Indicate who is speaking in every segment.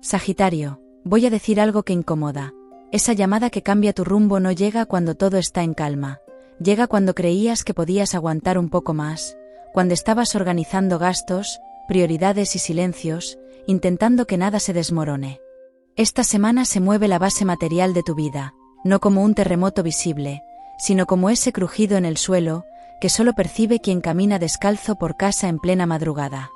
Speaker 1: Sagitario, voy a decir algo que incomoda. Esa llamada que cambia tu rumbo no llega cuando todo está en calma. Llega cuando creías que podías aguantar un poco más, cuando estabas organizando gastos, prioridades y silencios, intentando que nada se desmorone. Esta semana se mueve la base material de tu vida, no como un terremoto visible, sino como ese crujido en el suelo que solo percibe quien camina descalzo por casa en plena madrugada.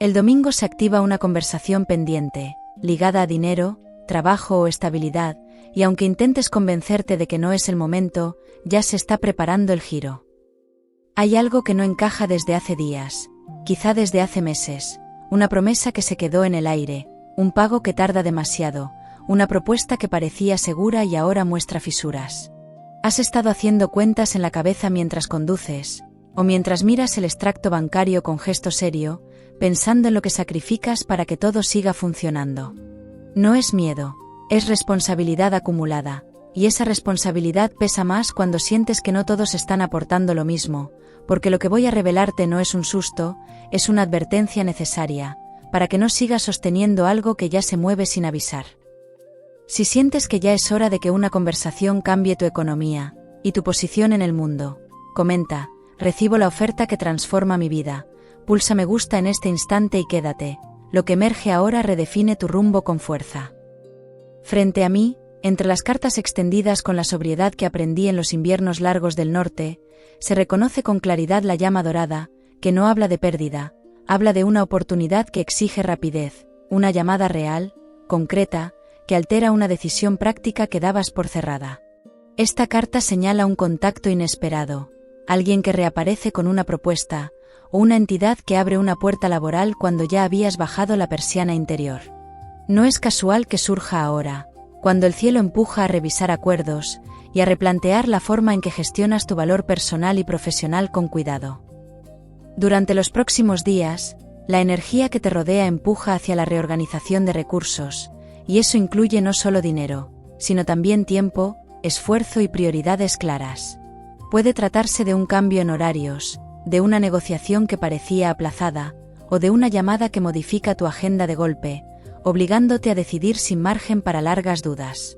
Speaker 1: El domingo se activa una conversación pendiente, ligada a dinero, trabajo o estabilidad, y aunque intentes convencerte de que no es el momento, ya se está preparando el giro. Hay algo que no encaja desde hace días, quizá desde hace meses, una promesa que se quedó en el aire, un pago que tarda demasiado, una propuesta que parecía segura y ahora muestra fisuras. ¿Has estado haciendo cuentas en la cabeza mientras conduces, o mientras miras el extracto bancario con gesto serio, pensando en lo que sacrificas para que todo siga funcionando? No es miedo, es responsabilidad acumulada, y esa responsabilidad pesa más cuando sientes que no todos están aportando lo mismo, porque lo que voy a revelarte no es un susto, es una advertencia necesaria, para que no sigas sosteniendo algo que ya se mueve sin avisar. Si sientes que ya es hora de que una conversación cambie tu economía y tu posición en el mundo, comenta: recibo la oferta que transforma mi vida, pulsa me gusta en este instante y quédate, lo que emerge ahora redefine tu rumbo con fuerza. Frente a mí, entre las cartas extendidas con la sobriedad que aprendí en los inviernos largos del norte, se reconoce con claridad la llama dorada, que no habla de pérdida, habla de una oportunidad que exige rapidez, una llamada real, concreta, que altera una decisión práctica que dabas por cerrada. Esta carta señala un contacto inesperado, alguien que reaparece con una propuesta, o una entidad que abre una puerta laboral cuando ya habías bajado la persiana interior. No es casual que surja ahora, cuando el cielo empuja a revisar acuerdos y a replantear la forma en que gestionas tu valor personal y profesional con cuidado. Durante los próximos días, la energía que te rodea empuja hacia la reorganización de recursos, y eso incluye no solo dinero, sino también tiempo, esfuerzo y prioridades claras. Puede tratarse de un cambio en horarios, de una negociación que parecía aplazada, o de una llamada que modifica tu agenda de golpe, obligándote a decidir sin margen para largas dudas.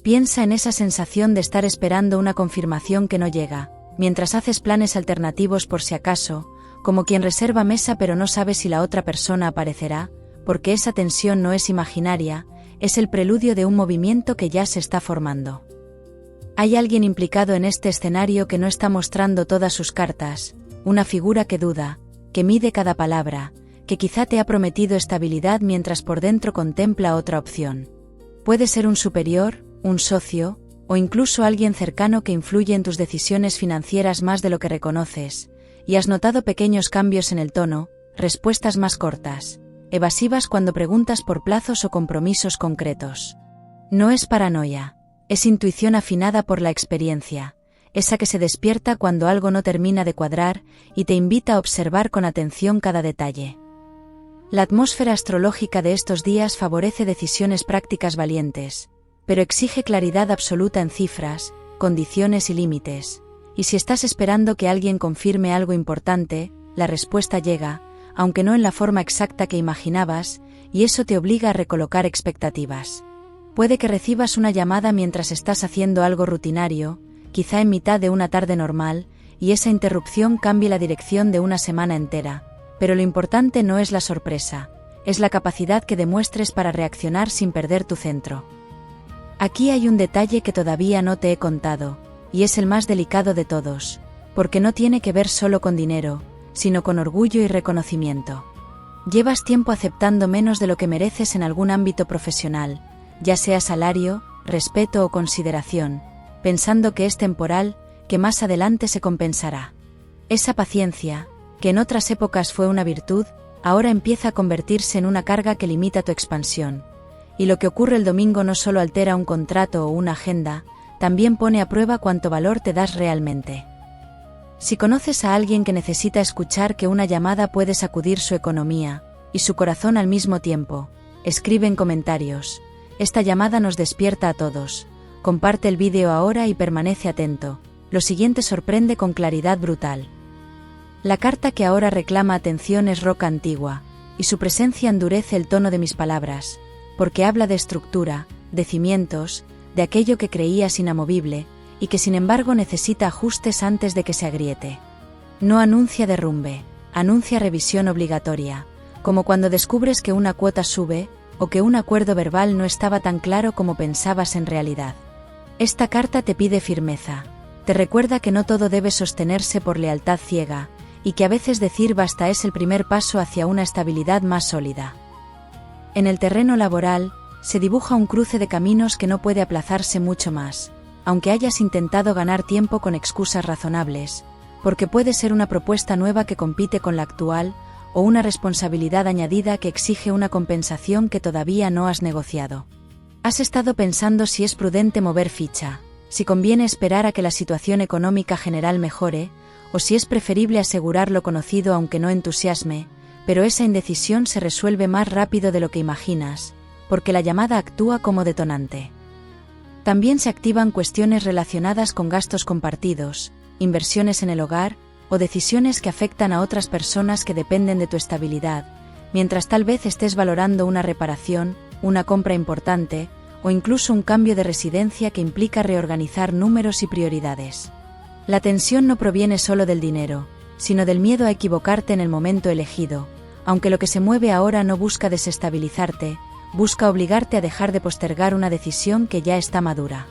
Speaker 1: Piensa en esa sensación de estar esperando una confirmación que no llega, mientras haces planes alternativos por si acaso, como quien reserva mesa pero no sabe si la otra persona aparecerá, porque esa tensión no es imaginaria, es el preludio de un movimiento que ya se está formando. Hay alguien implicado en este escenario que no está mostrando todas sus cartas, una figura que duda, que mide cada palabra, que quizá te ha prometido estabilidad mientras por dentro contempla otra opción. Puede ser un superior, un socio, o incluso alguien cercano que influye en tus decisiones financieras más de lo que reconoces, y has notado pequeños cambios en el tono, respuestas más cortas, evasivas cuando preguntas por plazos o compromisos concretos. No es paranoia, es intuición afinada por la experiencia, esa que se despierta cuando algo no termina de cuadrar y te invita a observar con atención cada detalle. La atmósfera astrológica de estos días favorece decisiones prácticas valientes, pero exige claridad absoluta en cifras, condiciones y límites, y si estás esperando que alguien confirme algo importante, la respuesta llega, aunque no en la forma exacta que imaginabas, y eso te obliga a recolocar expectativas. Puede que recibas una llamada mientras estás haciendo algo rutinario, quizá en mitad de una tarde normal, y esa interrupción cambie la dirección de una semana entera, pero lo importante no es la sorpresa, es la capacidad que demuestres para reaccionar sin perder tu centro. Aquí hay un detalle que todavía no te he contado, y es el más delicado de todos, porque no tiene que ver solo con dinero, sino con orgullo y reconocimiento. Llevas tiempo aceptando menos de lo que mereces en algún ámbito profesional, ya sea salario, respeto o consideración, pensando que es temporal, que más adelante se compensará. Esa paciencia, que en otras épocas fue una virtud, ahora empieza a convertirse en una carga que limita tu expansión. Y lo que ocurre el domingo no solo altera un contrato o una agenda, también pone a prueba cuánto valor te das realmente. Si conoces a alguien que necesita escuchar que una llamada puede sacudir su economía y su corazón al mismo tiempo, escribe en comentarios: esta llamada nos despierta a todos. Comparte el vídeo ahora y permanece atento. Lo siguiente sorprende con claridad brutal. La carta que ahora reclama atención es roca antigua, y su presencia endurece el tono de mis palabras, porque habla de estructura, de cimientos, de aquello que creías inamovible, y que sin embargo necesita ajustes antes de que se agriete. No anuncia derrumbe, anuncia revisión obligatoria, como cuando descubres que una cuota sube, o que un acuerdo verbal no estaba tan claro como pensabas en realidad. Esta carta te pide firmeza, te recuerda que no todo debe sostenerse por lealtad ciega, y que a veces decir basta es el primer paso hacia una estabilidad más sólida. En el terreno laboral, se dibuja un cruce de caminos que no puede aplazarse mucho más, aunque hayas intentado ganar tiempo con excusas razonables, porque puede ser una propuesta nueva que compite con la actual, o una responsabilidad añadida que exige una compensación que todavía no has negociado. Has estado pensando si es prudente mover ficha, si conviene esperar a que la situación económica general mejore, o si es preferible asegurar lo conocido aunque no entusiasme, pero esa indecisión se resuelve más rápido de lo que imaginas, porque la llamada actúa como detonante. También se activan cuestiones relacionadas con gastos compartidos, inversiones en el hogar, o decisiones que afectan a otras personas que dependen de tu estabilidad, mientras tal vez estés valorando una reparación, una compra importante, o incluso un cambio de residencia que implica reorganizar números y prioridades. La tensión no proviene solo del dinero, sino del miedo a equivocarte en el momento elegido, aunque lo que se mueve ahora no busca desestabilizarte, busca obligarte a dejar de postergar una decisión que ya está madura.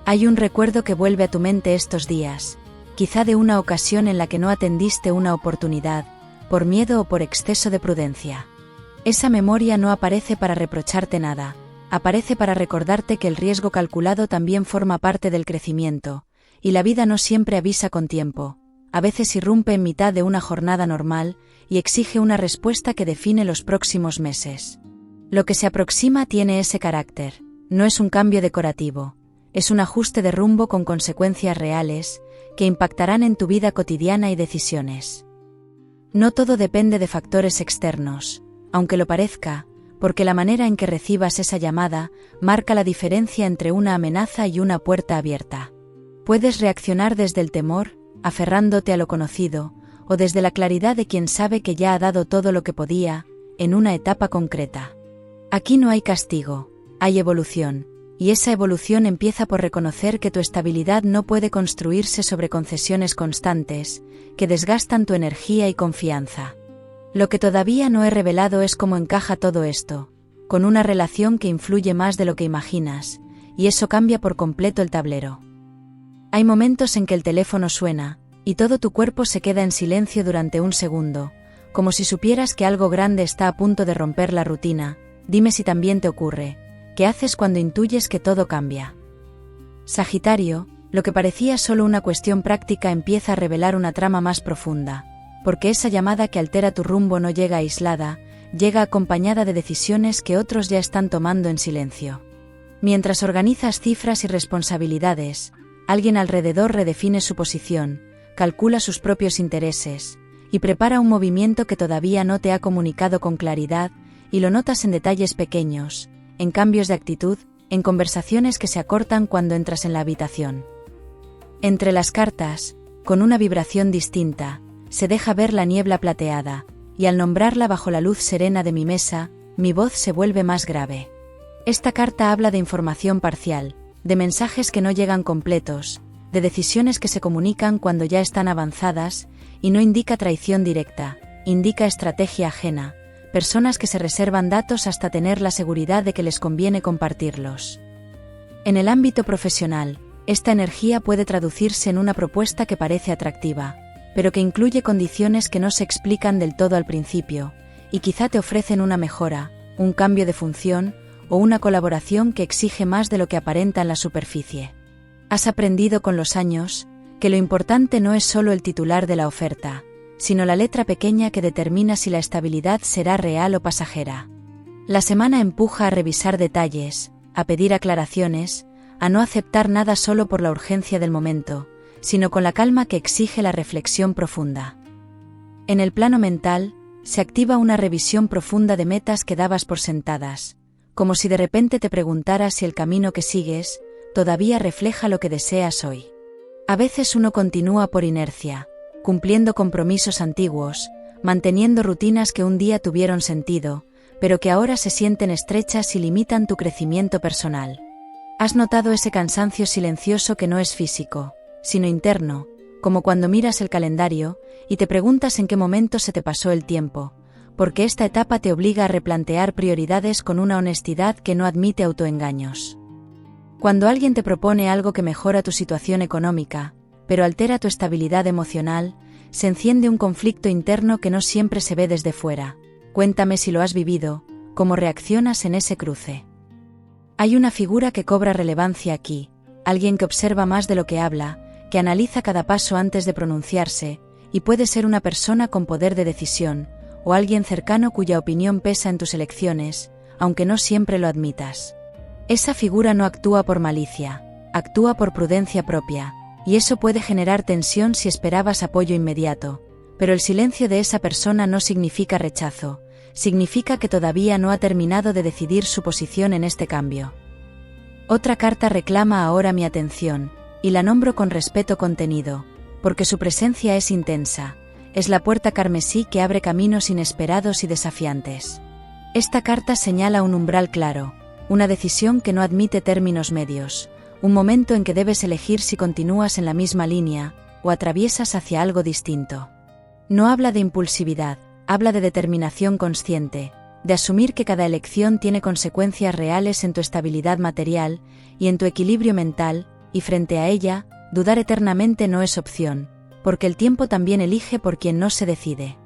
Speaker 1: Hay un recuerdo que vuelve a tu mente estos días, quizá de una ocasión en la que no atendiste una oportunidad, por miedo o por exceso de prudencia. Esa memoria no aparece para reprocharte nada, aparece para recordarte que el riesgo calculado también forma parte del crecimiento, y la vida no siempre avisa con tiempo, a veces irrumpe en mitad de una jornada normal y exige una respuesta que define los próximos meses. Lo que se aproxima tiene ese carácter, no es un cambio decorativo, es un ajuste de rumbo con consecuencias reales, que impactarán en tu vida cotidiana y decisiones. No todo depende de factores externos, aunque lo parezca, porque la manera en que recibas esa llamada marca la diferencia entre una amenaza y una puerta abierta. Puedes reaccionar desde el temor, aferrándote a lo conocido, o desde la claridad de quien sabe que ya ha dado todo lo que podía, en una etapa concreta. Aquí no hay castigo, hay evolución. Y esa evolución empieza por reconocer que tu estabilidad no puede construirse sobre concesiones constantes, que desgastan tu energía y confianza. Lo que todavía no he revelado es cómo encaja todo esto, con una relación que influye más de lo que imaginas, y eso cambia por completo el tablero. Hay momentos en que el teléfono suena, y todo tu cuerpo se queda en silencio durante un segundo, como si supieras que algo grande está a punto de romper la rutina. Dime si también te ocurre. ¿Qué haces cuando intuyes que todo cambia? Sagitario, lo que parecía solo una cuestión práctica empieza a revelar una trama más profunda, porque esa llamada que altera tu rumbo no llega aislada, llega acompañada de decisiones que otros ya están tomando en silencio. Mientras organizas cifras y responsabilidades, alguien alrededor redefine su posición, calcula sus propios intereses, y prepara un movimiento que todavía no te ha comunicado con claridad, y lo notas en detalles pequeños, en cambios de actitud, en conversaciones que se acortan cuando entras en la habitación. Entre las cartas, con una vibración distinta, se deja ver la niebla plateada, y al nombrarla bajo la luz serena de mi mesa, mi voz se vuelve más grave. Esta carta habla de información parcial, de mensajes que no llegan completos, de decisiones que se comunican cuando ya están avanzadas, y no indica traición directa, indica estrategia ajena, personas que se reservan datos hasta tener la seguridad de que les conviene compartirlos. En el ámbito profesional, esta energía puede traducirse en una propuesta que parece atractiva, pero que incluye condiciones que no se explican del todo al principio, y quizá te ofrecen una mejora, un cambio de función, o una colaboración que exige más de lo que aparenta en la superficie. Has aprendido con los años que lo importante no es solo el titular de la oferta, sino la letra pequeña que determina si la estabilidad será real o pasajera. La semana empuja a revisar detalles, a pedir aclaraciones, a no aceptar nada solo por la urgencia del momento, sino con la calma que exige la reflexión profunda. En el plano mental, se activa una revisión profunda de metas que dabas por sentadas, como si de repente te preguntaras si el camino que sigues todavía refleja lo que deseas hoy. A veces uno continúa por inercia, cumpliendo compromisos antiguos, manteniendo rutinas que un día tuvieron sentido, pero que ahora se sienten estrechas y limitan tu crecimiento personal. ¿Has notado ese cansancio silencioso que no es físico, sino interno, como cuando miras el calendario y te preguntas en qué momento se te pasó el tiempo? Porque esta etapa te obliga a replantear prioridades con una honestidad que no admite autoengaños. Cuando alguien te propone algo que mejora tu situación económica, pero altera tu estabilidad emocional, se enciende un conflicto interno que no siempre se ve desde fuera. Cuéntame si lo has vivido, cómo reaccionas en ese cruce. Hay una figura que cobra relevancia aquí, alguien que observa más de lo que habla, que analiza cada paso antes de pronunciarse, y puede ser una persona con poder de decisión, o alguien cercano cuya opinión pesa en tus elecciones, aunque no siempre lo admitas. Esa figura no actúa por malicia, actúa por prudencia propia, y eso puede generar tensión si esperabas apoyo inmediato, pero el silencio de esa persona no significa rechazo, significa que todavía no ha terminado de decidir su posición en este cambio. Otra carta reclama ahora mi atención, y la nombro con respeto contenido, porque su presencia es intensa. Es la puerta carmesí que abre caminos inesperados y desafiantes. Esta carta señala un umbral claro, una decisión que no admite términos medios, un momento en que debes elegir si continúas en la misma línea o atraviesas hacia algo distinto. No habla de impulsividad, habla de determinación consciente, de asumir que cada elección tiene consecuencias reales en tu estabilidad material y en tu equilibrio mental, y frente a ella, dudar eternamente no es opción, porque el tiempo también elige por quien no se decide.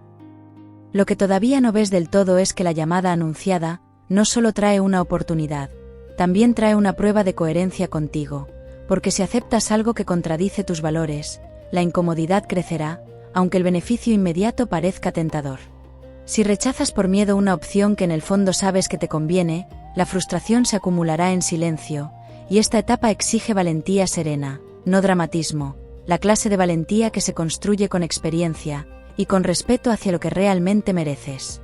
Speaker 1: Lo que todavía no ves del todo es que la llamada anunciada no solo trae una oportunidad, también trae una prueba de coherencia contigo, porque si aceptas algo que contradice tus valores, la incomodidad crecerá, aunque el beneficio inmediato parezca tentador. Si rechazas por miedo una opción que en el fondo sabes que te conviene, la frustración se acumulará en silencio, y esta etapa exige valentía serena, no dramatismo, la clase de valentía que se construye con experiencia y con respeto hacia lo que realmente mereces.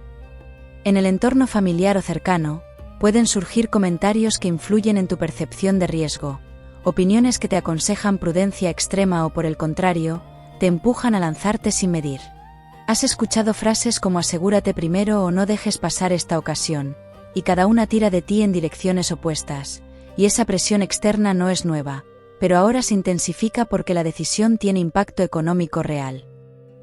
Speaker 1: En el entorno familiar o cercano, pueden surgir comentarios que influyen en tu percepción de riesgo, opiniones que te aconsejan prudencia extrema o por el contrario, te empujan a lanzarte sin medir. Has escuchado frases como asegúrate primero o no dejes pasar esta ocasión, y cada una tira de ti en direcciones opuestas, y esa presión externa no es nueva, pero ahora se intensifica porque la decisión tiene impacto económico real.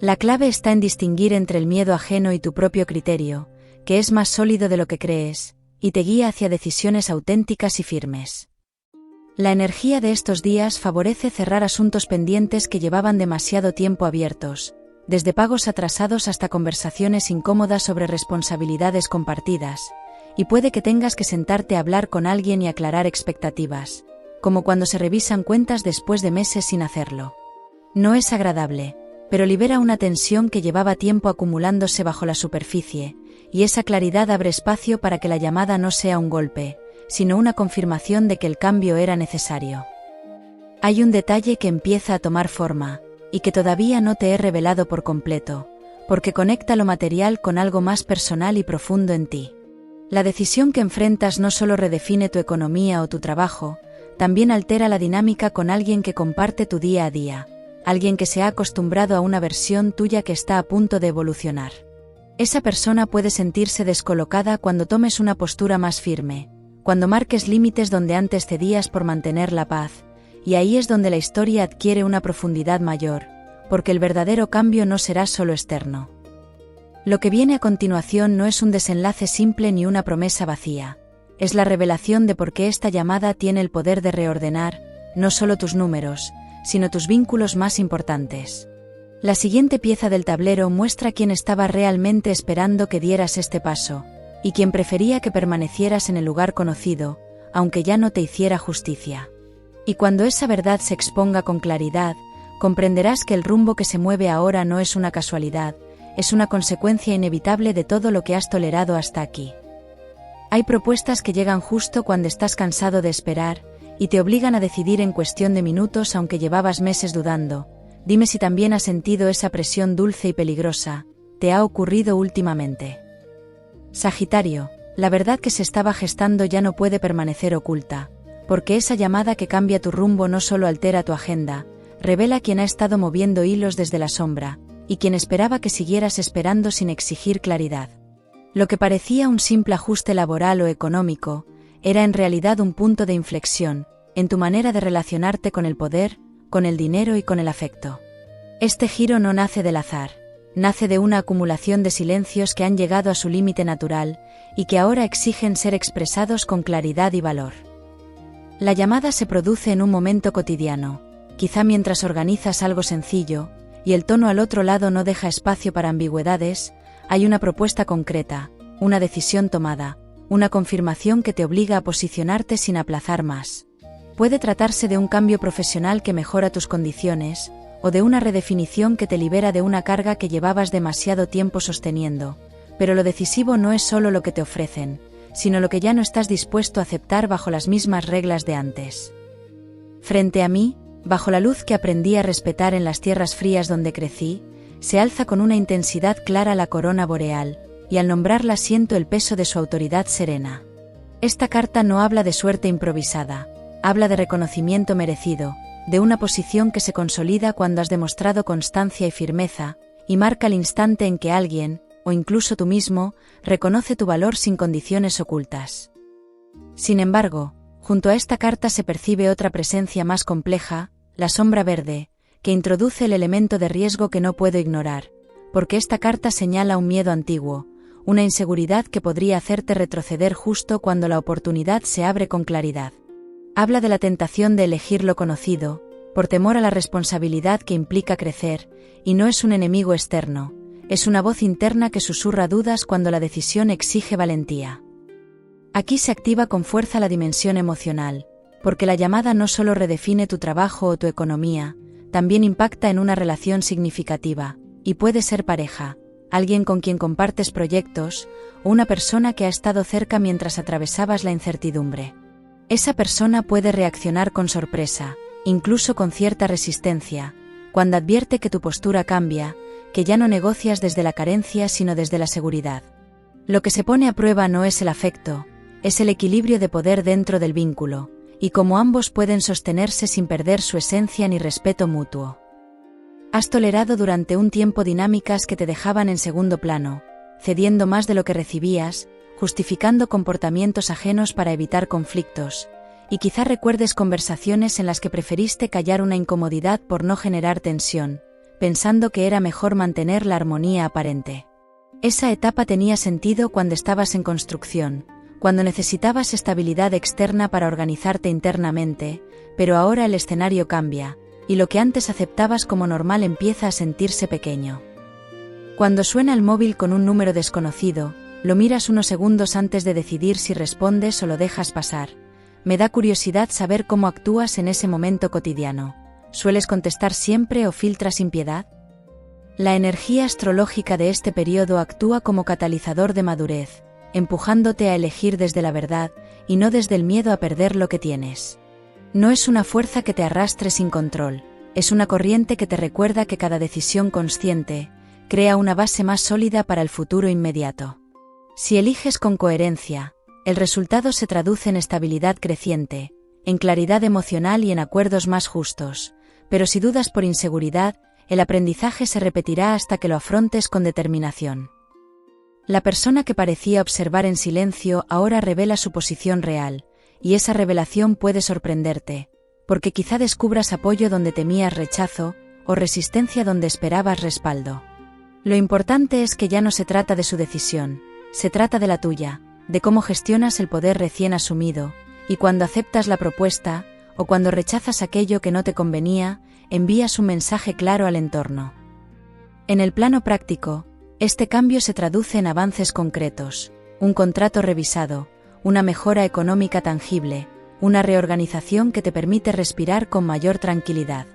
Speaker 1: La clave está en distinguir entre el miedo ajeno y tu propio criterio, que es más sólido de lo que crees, y te guía hacia decisiones auténticas y firmes. La energía de estos días favorece cerrar asuntos pendientes que llevaban demasiado tiempo abiertos, desde pagos atrasados hasta conversaciones incómodas sobre responsabilidades compartidas, y puede que tengas que sentarte a hablar con alguien y aclarar expectativas, como cuando se revisan cuentas después de meses sin hacerlo. No es agradable, pero libera una tensión que llevaba tiempo acumulándose bajo la superficie, y esa claridad abre espacio para que la llamada no sea un golpe, sino una confirmación de que el cambio era necesario. Hay un detalle que empieza a tomar forma, y que todavía no te he revelado por completo, porque conecta lo material con algo más personal y profundo en ti. La decisión que enfrentas no solo redefine tu economía o tu trabajo, también altera la dinámica con alguien que comparte tu día a día, alguien que se ha acostumbrado a una versión tuya que está a punto de evolucionar. Esa persona puede sentirse descolocada cuando tomes una postura más firme, cuando marques límites donde antes cedías por mantener la paz, y ahí es donde la historia adquiere una profundidad mayor, porque el verdadero cambio no será solo externo. Lo que viene a continuación no es un desenlace simple ni una promesa vacía, es la revelación de por qué esta llamada tiene el poder de reordenar, no solo tus números, sino tus vínculos más importantes. La siguiente pieza del tablero muestra quién estaba realmente esperando que dieras este paso, y quién prefería que permanecieras en el lugar conocido, aunque ya no te hiciera justicia. Y cuando esa verdad se exponga con claridad, comprenderás que el rumbo que se mueve ahora no es una casualidad, es una consecuencia inevitable de todo lo que has tolerado hasta aquí. Hay propuestas que llegan justo cuando estás cansado de esperar, y te obligan a decidir en cuestión de minutos aunque llevabas meses dudando. Dime si también has sentido esa presión dulce y peligrosa, ¿te ha ocurrido últimamente? Sagitario, la verdad que se estaba gestando ya no puede permanecer oculta, porque esa llamada que cambia tu rumbo no solo altera tu agenda, revela quién ha estado moviendo hilos desde la sombra, y quien esperaba que siguieras esperando sin exigir claridad. Lo que parecía un simple ajuste laboral o económico, era en realidad un punto de inflexión, en tu manera de relacionarte con el poder, con el dinero y con el afecto. Este giro no nace del azar, nace de una acumulación de silencios que han llegado a su límite natural y que ahora exigen ser expresados con claridad y valor. La llamada se produce en un momento cotidiano, quizá mientras organizas algo sencillo, y el tono al otro lado no deja espacio para ambigüedades. Hay una propuesta concreta, una decisión tomada, una confirmación que te obliga a posicionarte sin aplazar más. Puede tratarse de un cambio profesional que mejora tus condiciones, o de una redefinición que te libera de una carga que llevabas demasiado tiempo sosteniendo, pero lo decisivo no es solo lo que te ofrecen, sino lo que ya no estás dispuesto a aceptar bajo las mismas reglas de antes. Frente a mí, bajo la luz que aprendí a respetar en las tierras frías donde crecí, se alza con una intensidad clara la corona boreal, y al nombrarla siento el peso de su autoridad serena. Esta carta no habla de suerte improvisada, habla de reconocimiento merecido, de una posición que se consolida cuando has demostrado constancia y firmeza, y marca el instante en que alguien, o incluso tú mismo, reconoce tu valor sin condiciones ocultas. Sin embargo, junto a esta carta se percibe otra presencia más compleja, la sombra verde, que introduce el elemento de riesgo que no puedo ignorar, porque esta carta señala un miedo antiguo, una inseguridad que podría hacerte retroceder justo cuando la oportunidad se abre con claridad. Habla de la tentación de elegir lo conocido, por temor a la responsabilidad que implica crecer, y no es un enemigo externo, es una voz interna que susurra dudas cuando la decisión exige valentía. Aquí se activa con fuerza la dimensión emocional, porque la llamada no solo redefine tu trabajo o tu economía, también impacta en una relación significativa, y puede ser pareja, alguien con quien compartes proyectos, o una persona que ha estado cerca mientras atravesabas la incertidumbre. Esa persona puede reaccionar con sorpresa, incluso con cierta resistencia, cuando advierte que tu postura cambia, que ya no negocias desde la carencia sino desde la seguridad. Lo que se pone a prueba no es el afecto, es el equilibrio de poder dentro del vínculo, y cómo ambos pueden sostenerse sin perder su esencia ni respeto mutuo. Has tolerado durante un tiempo dinámicas que te dejaban en segundo plano, cediendo más de lo que recibías, justificando comportamientos ajenos para evitar conflictos, y quizá recuerdes conversaciones en las que preferiste callar una incomodidad por no generar tensión, pensando que era mejor mantener la armonía aparente. Esa etapa tenía sentido cuando estabas en construcción, cuando necesitabas estabilidad externa para organizarte internamente, pero ahora el escenario cambia, y lo que antes aceptabas como normal empieza a sentirse pequeño. Cuando suena el móvil con un número desconocido, lo miras unos segundos antes de decidir si respondes o lo dejas pasar. Me da curiosidad saber cómo actúas en ese momento cotidiano. ¿Sueles contestar siempre o filtras sin piedad? La energía astrológica de este periodo actúa como catalizador de madurez, empujándote a elegir desde la verdad y no desde el miedo a perder lo que tienes. No es una fuerza que te arrastre sin control, es una corriente que te recuerda que cada decisión consciente crea una base más sólida para el futuro inmediato. Si eliges con coherencia, el resultado se traduce en estabilidad creciente, en claridad emocional y en acuerdos más justos, pero si dudas por inseguridad, el aprendizaje se repetirá hasta que lo afrontes con determinación. La persona que parecía observar en silencio ahora revela su posición real, y esa revelación puede sorprenderte, porque quizá descubras apoyo donde temías rechazo, o resistencia donde esperabas respaldo. Lo importante es que ya no se trata de su decisión, se trata de la tuya, de cómo gestionas el poder recién asumido, y cuando aceptas la propuesta, o cuando rechazas aquello que no te convenía, envías un mensaje claro al entorno. En el plano práctico, este cambio se traduce en avances concretos, un contrato revisado, una mejora económica tangible, una reorganización que te permite respirar con mayor tranquilidad.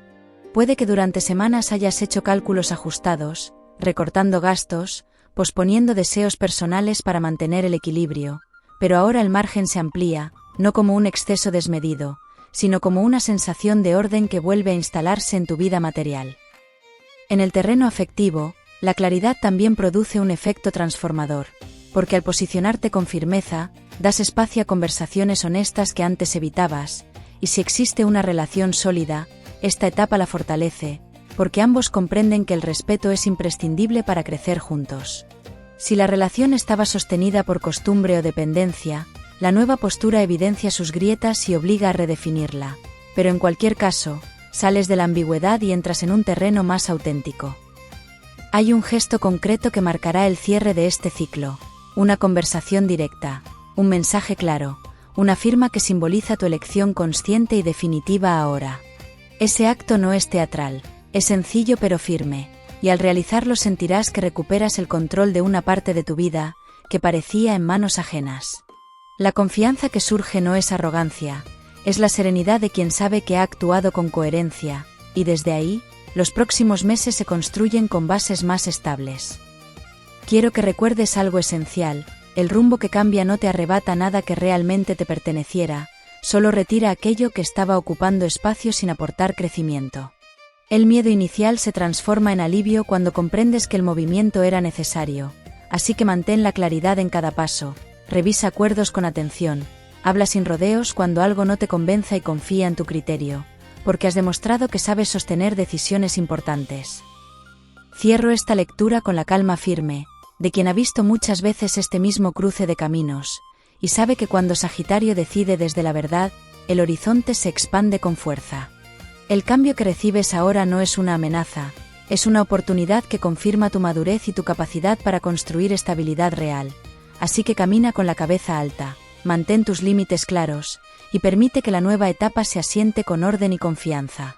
Speaker 1: Puede que durante semanas hayas hecho cálculos ajustados, recortando gastos, posponiendo deseos personales para mantener el equilibrio, pero ahora el margen se amplía, no como un exceso desmedido, sino como una sensación de orden que vuelve a instalarse en tu vida material. En el terreno afectivo, la claridad también produce un efecto transformador, porque al posicionarte con firmeza, das espacio a conversaciones honestas que antes evitabas, y si existe una relación sólida, esta etapa la fortalece, porque ambos comprenden que el respeto es imprescindible para crecer juntos. Si la relación estaba sostenida por costumbre o dependencia, la nueva postura evidencia sus grietas y obliga a redefinirla. Pero en cualquier caso, sales de la ambigüedad y entras en un terreno más auténtico. Hay un gesto concreto que marcará el cierre de este ciclo. Una conversación directa, un mensaje claro, una firma que simboliza tu elección consciente y definitiva ahora. Ese acto no es teatral, es sencillo pero firme, y al realizarlo sentirás que recuperas el control de una parte de tu vida que parecía en manos ajenas. La confianza que surge no es arrogancia, es la serenidad de quien sabe que ha actuado con coherencia, y desde ahí, los próximos meses se construyen con bases más estables. Quiero que recuerdes algo esencial: el rumbo que cambia no te arrebata nada que realmente te perteneciera, solo retira aquello que estaba ocupando espacio sin aportar crecimiento. El miedo inicial se transforma en alivio cuando comprendes que el movimiento era necesario, así que mantén la claridad en cada paso, revisa acuerdos con atención, habla sin rodeos cuando algo no te convenza y confía en tu criterio, porque has demostrado que sabes sostener decisiones importantes. Cierro esta lectura con la calma firme, de quien ha visto muchas veces este mismo cruce de caminos, y sabe que cuando Sagitario decide desde la verdad, el horizonte se expande con fuerza. El cambio que recibes ahora no es una amenaza, es una oportunidad que confirma tu madurez y tu capacidad para construir estabilidad real, así que camina con la cabeza alta, mantén tus límites claros, y permite que la nueva etapa se asiente con orden y confianza.